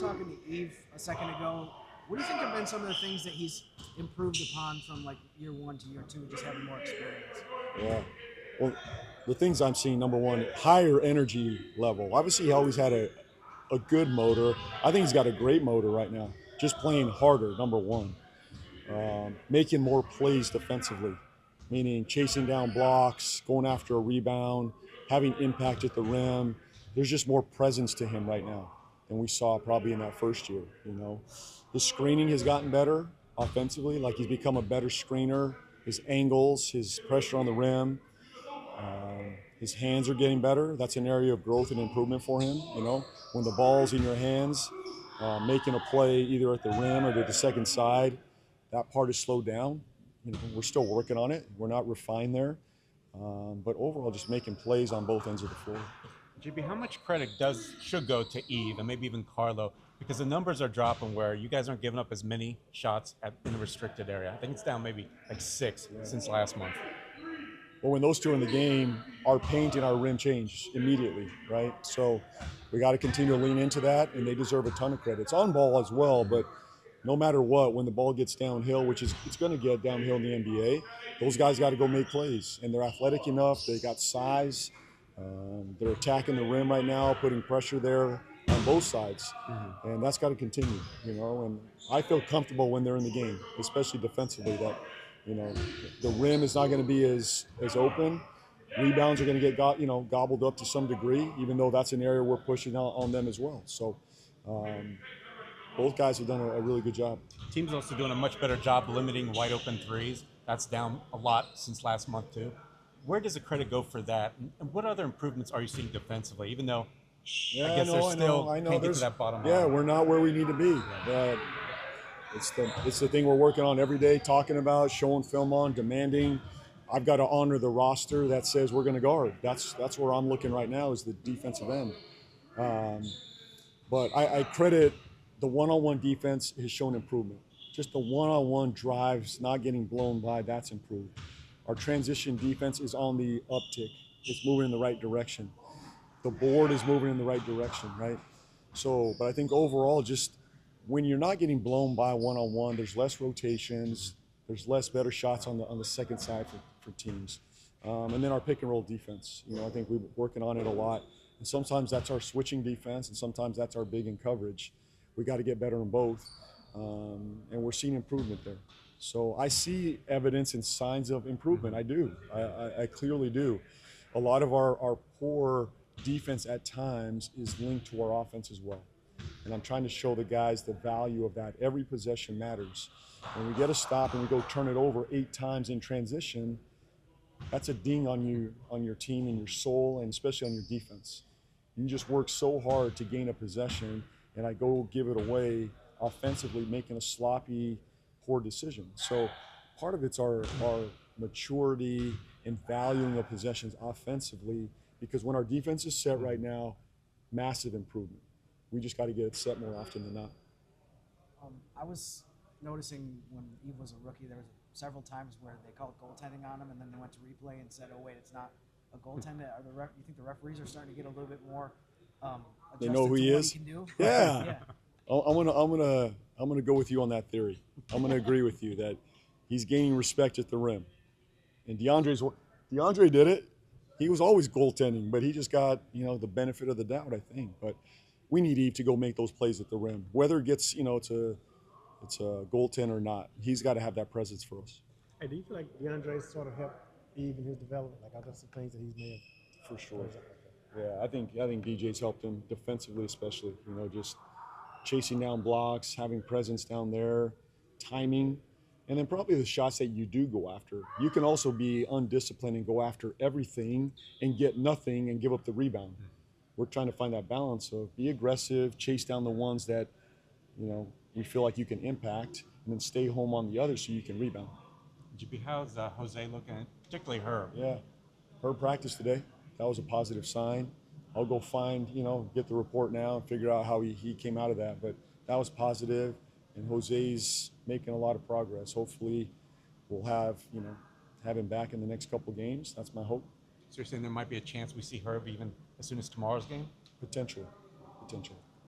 talking to Yves a second ago. What do you think have been some of the things that he's improved upon from like year 1 to year 2, just having more experience? Yeah. Well, the things I'm seeing, number one, higher energy level. Obviously, he always had a good motor. I think he's got a great motor right now. Just playing harder, number one. Making more plays defensively, meaning chasing down blocks, going after a rebound, having impact at the rim. There's just more presence to him right now than we saw probably in that first year. The screening has gotten better offensively. Like he's become a better screener. His angles, his pressure on the rim, his hands are getting better. That's an area of growth and improvement for him. When the ball's in your hands, making a play either at the rim or to the second side, that part is slowed down. We're still working on it. We're not refined there. But overall, just making plays on both ends of the floor. GB, how much credit should go to Yves and maybe even Carlo? Because the numbers are dropping where you guys aren't giving up as many shots in the restricted area. I think it's down maybe like 6 since last month. Well, when those two are in the game, our paint and our rim change immediately, right? So we got to continue to lean into that, and they deserve a ton of credit. It's on ball as well, but no matter what, when the ball gets downhill, which is it's going to get downhill in the NBA, those guys got to go make plays, and they're athletic enough. They got size. They're attacking the rim right now, putting pressure there on both sides, and that's got to continue. And I feel comfortable when they're in the game, especially defensively. That the rim is not going to be as open. Rebounds are going to get gobbled up to some degree, even though that's an area we're pushing out on them as well. So. Both guys have done a really good job. Team's also doing a much better job limiting wide open threes. That's down a lot since last month too. Where does the credit go for that? And what other improvements are you seeing defensively? Even though I guess they're still can't get to that bottom line. Yeah, we're not where we need to be. It's the thing we're working on every day, talking about, showing film on, demanding. I've got to honor the roster that says we're going to guard. That's where I'm looking right now is the defensive end. But I credit the one-on-one defense has shown improvement. Just the one-on-one drives, not getting blown by, that's improved. Our transition defense is on the uptick. It's moving in the right direction. The board is moving in the right direction, right? So, but I think overall, just when you're not getting blown by one-on-one, there's less rotations, there's less better shots on the second side for teams. And then our pick and roll defense. I think we're working on it a lot. And sometimes that's our switching defense, and sometimes that's our big in coverage. We got to get better in both, and we're seeing improvement there. So I see evidence and signs of improvement. I do. I clearly do. A lot of our poor defense at times is linked to our offense as well. And I'm trying to show the guys the value of that. Every possession matters. When we get a stop and we go turn it over 8 times in transition, that's a ding on you, on your team and your soul, and especially on your defense. You just work so hard to gain a possession, and I go give it away offensively, making a sloppy, poor decision. So part of it's our maturity and valuing of possessions offensively, because when our defense is set right now, massive improvement. We just got to get it set more often than not. I was noticing when Yves was a rookie, there was several times where they called goaltending on him, and then they went to replay and said, "Oh wait, it's not a goaltender." You think the referees are starting to get a little bit more? They know who he is. He can do? Yeah. Yeah. I'm gonna go with you on that theory. I'm gonna agree with you that he's gaining respect at the rim. And DeAndre did it. He was always goaltending, but he just got the benefit of the doubt, I think. But we need Yves to go make those plays at the rim, whether it gets it's a goaltend or not. He's got to have that presence for us. Hey, do you feel like DeAndre sort of helped Yves in his development? Like, are there some things that he's made? For sure. Yeah, I think DJ's helped him defensively, especially. Just chasing down blocks, having presence down there, timing, and then probably the shots that you do go after. You can also be undisciplined and go after everything and get nothing and give up the rebound. We're trying to find that balance of be aggressive, chase down the ones that we feel like you can impact, and then stay home on the others so you can rebound. GB, how's Jose looking, particularly Herb? Yeah, Herb practiced today. That was a positive sign. I'll go find, get the report now and figure out how he came out of that. But that was positive, and Jose's making a lot of progress. Hopefully we'll have him back in the next couple games. That's my hope. So you're saying there might be a chance we see Herb even as soon as tomorrow's game? Potential.